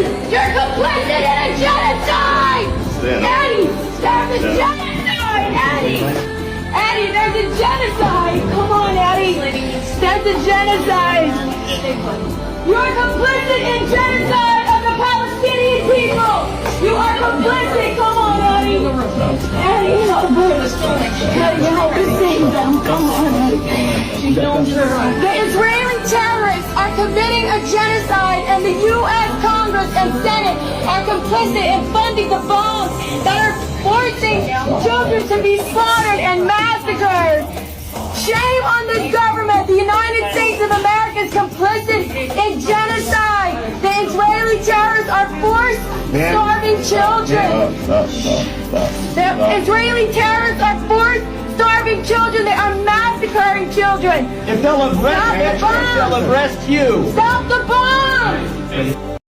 You're complicit in a genocide! Eddie, there's a genocide! Eddie, there's a genocide! Come on, Eddie! There's a genocide! You're complicit in genocide of the Palestinian people! You are complicit! Come on, Eddie! Eddie, help us! Eddie, help us save them! Come on, Eddie! The Israeli terrorists are committing a genocide, and the U.S. Congress and Senate are complicit in funding the bombs that are forcing children to be slaughtered and massacred. Shame on this government. The United States of America is complicit in genocide. The Israeli terrorists are forced starving children. The Israeli terrorists are forced starving children. They are massacring children. If they'll arrest you. Stop the bomb!